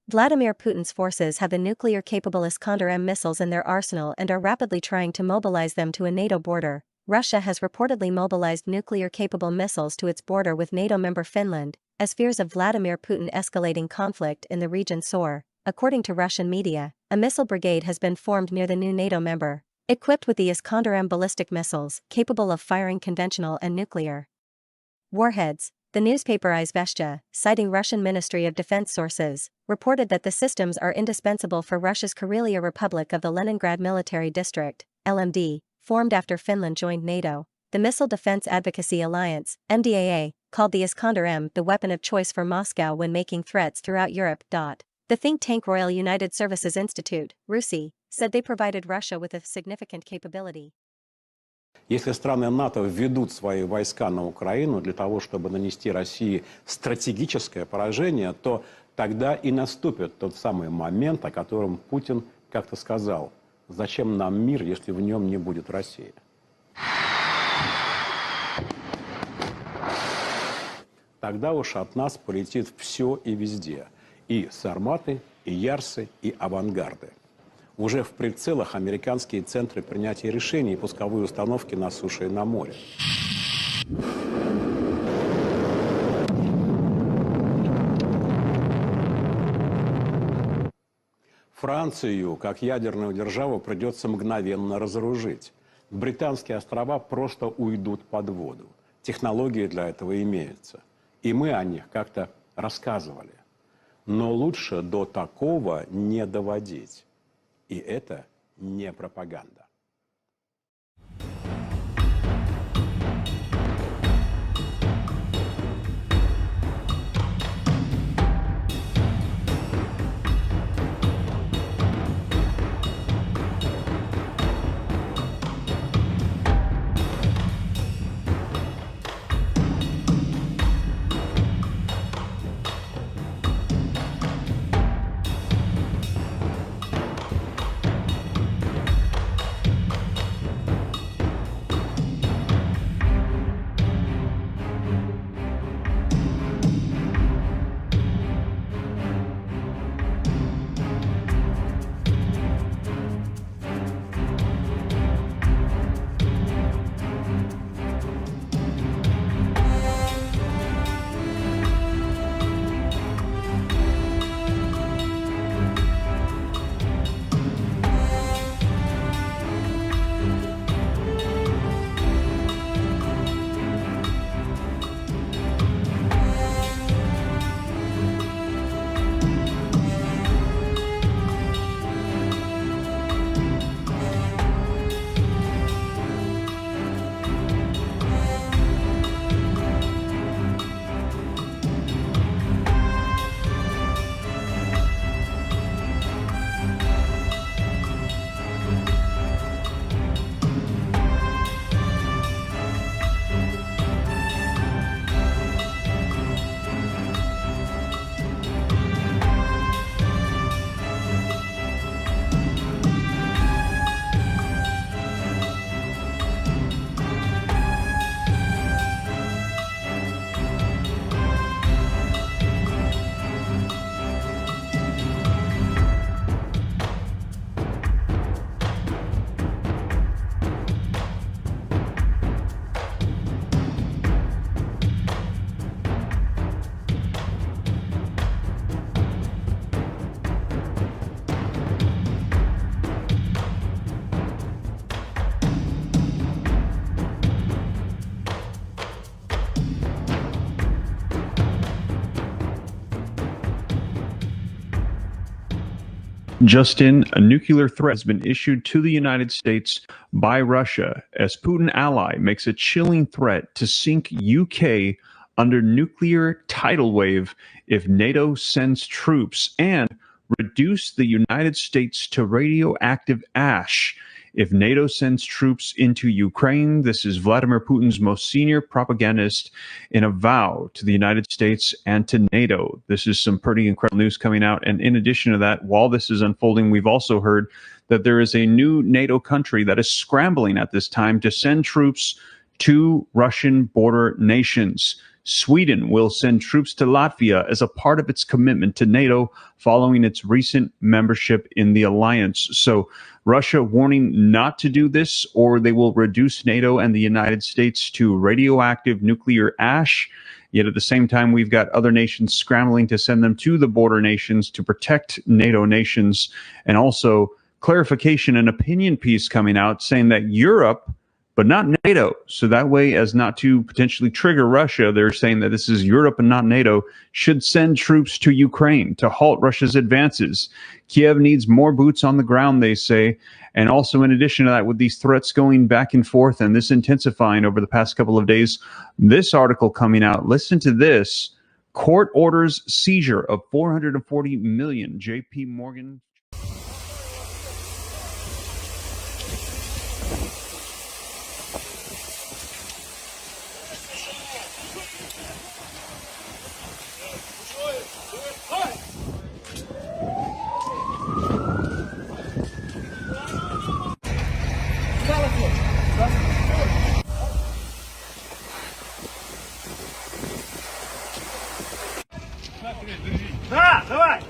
Vladimir Putin's forces have the nuclear-capable Iskander-M missiles in their arsenal and are rapidly trying to mobilize them to a NATO border. Russia has reportedly mobilized nuclear-capable missiles to its border with NATO member Finland, as fears of Vladimir Putin escalating conflict in the region soar. According to Russian media, a missile brigade has been formed near the new NATO member, equipped with the Iskander-M ballistic missiles, capable of firing conventional and nuclear warheads. The newspaper Izvestia, citing Russian Ministry of Defense sources, reported that the systems are indispensable for Russia's Karelia Republic of the Leningrad Military District, LMD, formed after Finland joined NATO. The Missile Defense Advocacy Alliance, MDAA, called the Iskander-M the weapon of choice for Moscow when making threats throughout Europe. The think tank Royal United Services Institute, RUSI, said they provided Russia with a significant capability. Если страны НАТО введут свои войска на Украину для того, чтобы нанести России стратегическое поражение, то тогда и наступит тот самый момент, о котором Путин как-то сказал: «Зачем нам мир, если в нем не будет России?» Тогда уж от нас полетит все и везде. И сарматы, и ярсы, и авангарды. Уже в прицелах американские центры принятия решений и пусковые установки на суше и на море. Францию, как ядерную державу, придется мгновенно разоружить. Британские острова просто уйдут под воду. Технологии для этого имеются. И мы о них как-то рассказывали. Но лучше до такого не доводить. И это не пропаганда. Justin, a nuclear threat has been issued to the United States by Russia as Putin ally makes a chilling threat to sink UK under nuclear tidal wave if NATO sends troops and reduce the United States to radioactive ash if NATO sends troops into Ukraine. This is Vladimir Putin's most senior propagandist in a vow to the United States and to NATO. This is some pretty incredible news coming out. And in addition to that, while this is unfolding, we've also heard that there is a new NATO country that is scrambling at this time to send troops to Russian border nations. Sweden will send troops to Latvia as a part of its commitment to NATO following its recent membership in the alliance. So Russia warning not to do this, or they will reduce NATO and the United States to radioactive nuclear ash. Yet at the same time, we've got other nations scrambling to send them to the border nations to protect NATO nations. And also clarification and opinion piece coming out saying that Europe, but not NATO. So that way, as not to potentially trigger Russia, they're saying that this is Europe and not NATO, should send troops to Ukraine to halt Russia's advances. Kiev needs more boots on the ground, they say. And also, in addition to that, with these threats going back and forth and this intensifying over the past couple of days, this article coming out, listen to this. Court orders seizure of 440 million. JP Morgan. Да, давай!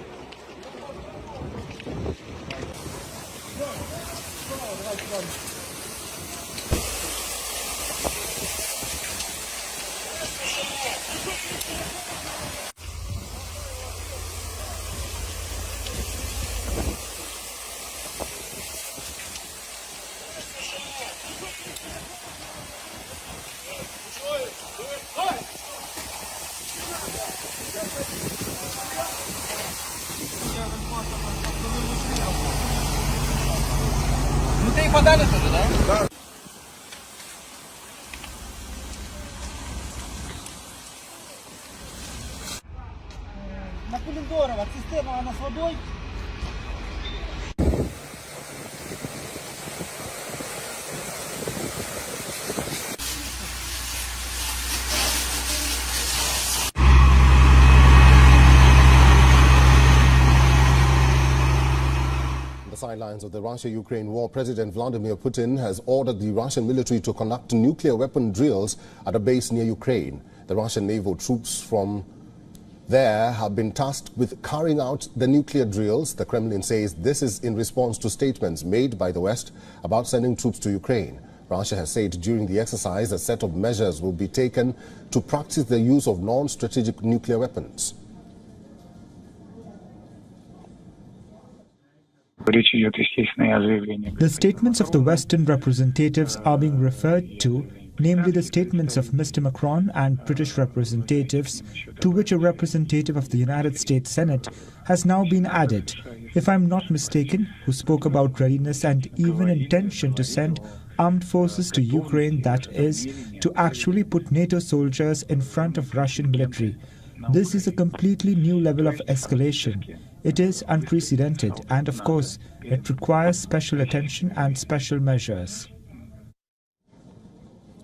Ну ты и подали тоже, да? Да. На Пулендорова система, она с водой. Sidelines of the Russia-Ukraine war, President Vladimir Putin has ordered the Russian military to conduct nuclear weapon drills at a base near Ukraine. The Russian naval troops from there have been tasked with carrying out the nuclear drills. The Kremlin says this is in response to statements made by the West about sending troops to Ukraine. Russia has said during the exercise a set of measures will be taken to practice the use of non-strategic nuclear weapons. The statements of the Western representatives are being referred to, namely the statements of Mr. Macron and British representatives, to which a representative of the United States Senate has now been added, if I'm not mistaken, who spoke about readiness and even intention to send armed forces to Ukraine, that is, to actually put NATO soldiers in front of Russian military. This is a completely new level of escalation. It is unprecedented, and of course, it requires special attention and special measures.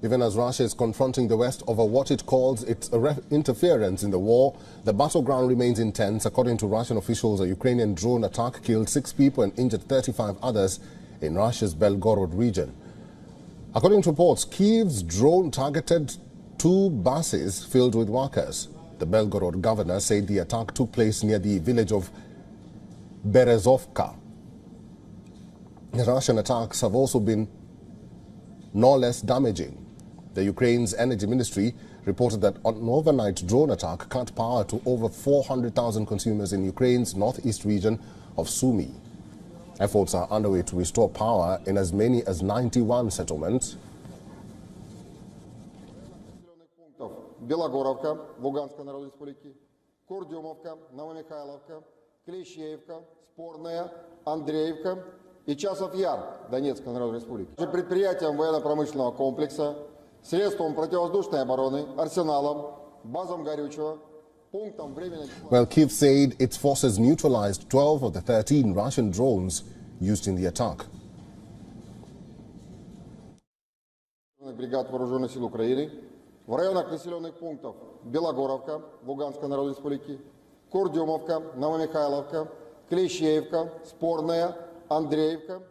Even as Russia is confronting the West over what it calls its interference in the war, the battleground remains intense. According to Russian officials, a Ukrainian drone attack killed 6 people and injured 35 others in Russia's Belgorod region. According to reports, Kyiv's drone targeted 2 buses filled with workers. The Belgorod governor said the attack took place near the village of Berezovka. The Russian attacks have also been no less damaging. The Ukraine's energy ministry reported that an overnight drone attack cut power to over 400,000 consumers in Ukraine's northeast region of Sumy. Efforts are underway to restore power in as many as 91 settlements. Белогоровка, Луганской Народной Республики, Курдюмовка, Новомихайловка, Клещеевка, Спорная, Андреевка и Часов Яр, Донецкой Народной Республики. Предприятиям военно-промышленного комплекса, средством противовоздушной обороны, арсеналом, базам горючего, пунктом временной... Well, Kyiv said its forces neutralized 12 of the 13 Russian drones used in the attack. Бригад Вооруженных сил Украины в районах населенных пунктов Белогоровка, Луганской Народной Республики, Курдюмовка, Новомихайловка, Клещеевка, Спорная, Андреевка,